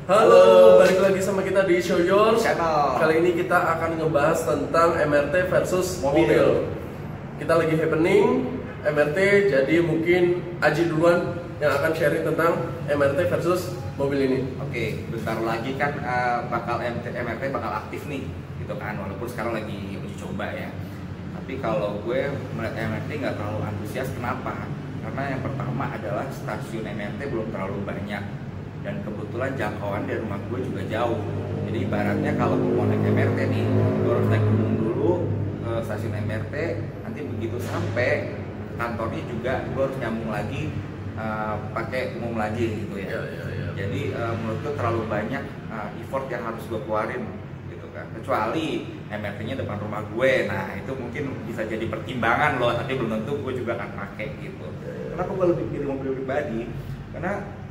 Halo, balik lagi sama kita di Show Your Channel. Kali ini kita akan ngebahas tentang MRT versus mobil. Kita lagi happening MRT, jadi mungkin Aji duluan yang akan sharing tentang MRT versus mobil ini. Oke, bentar lagi kan MRT bakal aktif nih, gitu kan. Walaupun sekarang lagi uji coba ya. Tapi kalau gue melihat MRT nggak terlalu antusias, kenapa? Karena yang pertama adalah stasiun MRT belum terlalu banyak, dan kebetulan jangkauan dari rumah gue juga jauh. Jadi ibaratnya kalau gue mau naik MRT nih, gue harus naik gunung dulu ke stasiun MRT. Nanti begitu sampai kantornya juga gue harus nyambung lagi pakai umum lagi gitu ya. Jadi menurut gue terlalu banyak effort yang harus gue keluarin gitu kan. Kecuali MRT-nya depan rumah gue, nah itu mungkin bisa jadi pertimbangan loh. Tapi belum tentu gue juga akan pakai gitu. Kenapa gue lebih pilih mobil pribadi? Karena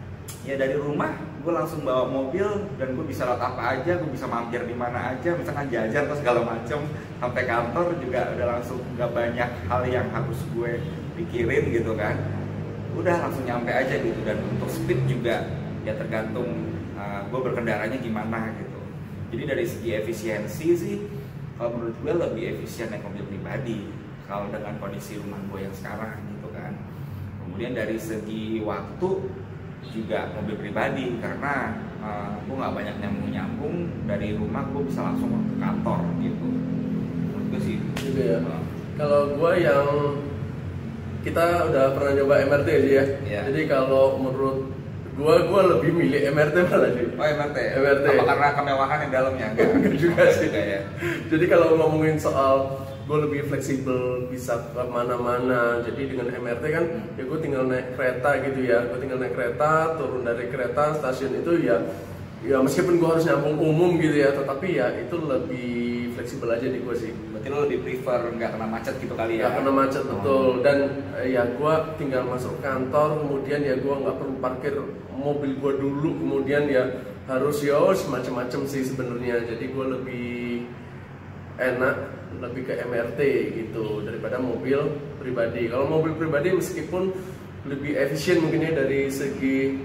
ya dari rumah gue langsung bawa mobil dan gue bisa lewat apa aja, gue bisa mampir di mana aja, misalkan jajan atau segala macam. Sampai kantor juga udah langsung, nggak banyak hal yang harus gue pikirin gitu kan, udah langsung nyampe aja gitu. Dan untuk speed juga ya tergantung gue berkendaranya gimana gitu. Jadi dari segi efisiensi sih, kalau menurut gue lebih efisien naik mobil pribadi kalau dengan kondisi rumah gue yang sekarang gitu kan. Kemudian dari segi waktu juga mobil pribadi, karena gue nggak banyak nyambung dari rumah, gue bisa langsung ke kantor gitu. Menurut gue sih Gitu ya. Kalau gue yang kita udah pernah nyoba MRT aja ya. Iya. Jadi kalau menurut gue lebih milih MRT malah sih. Oh MRT? MRT. Apa karena kemewahan yang dalamnya? Enggak juga sih. Ya. Jadi kalau ngomongin soal gue lebih fleksibel, bisa kemana-mana. Jadi dengan MRT kan ya gue tinggal naik kereta gitu ya. Gue tinggal naik kereta, turun dari kereta, stasiun itu ya meskipun gue harus nyambung umum gitu ya, tetapi ya itu lebih fleksibel aja di gue sih. Berarti lo lebih prefer nggak kena macet gitu kali ya? Nggak kena macet, betul. Dan ya gue tinggal masuk kantor, kemudian ya gue nggak perlu parkir mobil gue dulu, kemudian ya harus semacam-macam sih sebenarnya. Jadi gue lebih enak lebih ke MRT gitu daripada mobil pribadi. Kalau mobil pribadi meskipun lebih efisien mungkin ya dari segi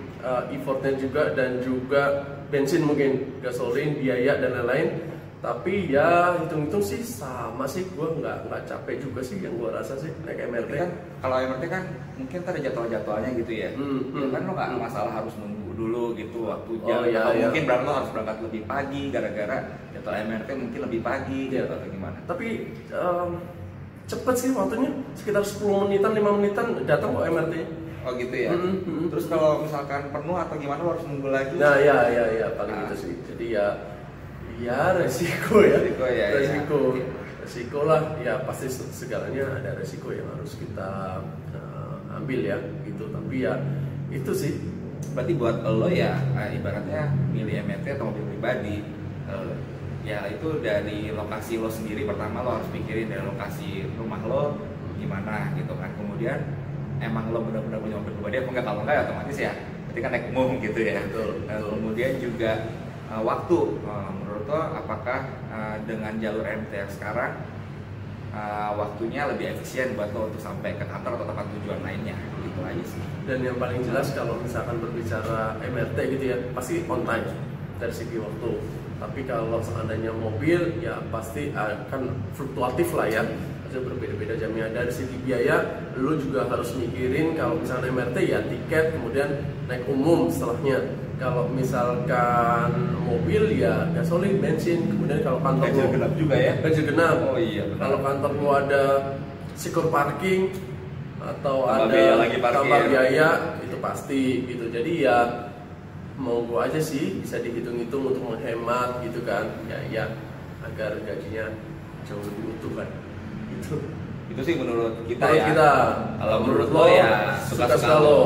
effortnya juga, dan juga bensin mungkin, gasolin, biaya dan lain-lain. Tapi ya hitung-hitung sih sama sih, gue nggak capek juga sih yang gue rasa sih naik MRT. Kan kalau MRT kan mungkin ada jadwal-jadwalnya gitu ya. Kan lo nggak masalah harus nunggu dulu gitu waktu jam. Atau mungkin lo harus berangkat lebih pagi gara-gara jadwal MRT mungkin lebih pagi gitu atau gimana. Tapi cepet sih waktunya, sekitar 10 menitan, 5 menitan datang kok MRT. Oh gitu ya. Terus kalau misalkan penuh atau gimana lo harus nunggu lagi? Nah ya paling gitu sih. Jadi ya resiko ya. Resiko lah, ya pasti segalanya ada resiko yang harus kita ambil ya gitu. Tapi ya itu sih. Berarti buat lo ya ibaratnya milih MRT atau mobil pribadi, ya itu dari lokasi lo sendiri. Pertama lo harus pikirin dari lokasi rumah lo gimana gitu kan. Kemudian emang lo benar-benar punya mobil pribadi apa enggak? Kalau enggak ya otomatis ya berarti kan naik umum gitu ya. Betul. Kemudian juga waktu, menurut lo apakah dengan jalur MRT yang sekarang waktunya lebih efisien buat lo untuk sampai ke kantor atau tempat tujuan lainnya? Gitu aja sih. Dan yang paling jelas kalau misalkan berbicara MRT gitu ya, pasti on time dari segi waktu. Tapi kalau seandainya mobil ya pasti akan fluktuatif lah ya, pasti berbeda-beda jamnya. Dari segi biaya lo juga harus mikirin, kalau misalnya MRT ya tiket, kemudian naik umum setelahnya. Kalau misalkan mobil ya gasolin, bensin, kemudian kalau kantor ganjil genap juga ya? Ganjil genap. Oh iya benar. Kalau kantor lo ada secure parking atau tambah ada biaya lagi parkir, tambah biaya itu pasti gitu. Jadi ya mau gua aja sih bisa dihitung-hitung untuk menghemat gitu kan, ya agar gajinya jauh lebih utuh kan gitu. Itu sih menurut kita Menurut ya. kita. Kalau menurut lo ya suka-suka lo.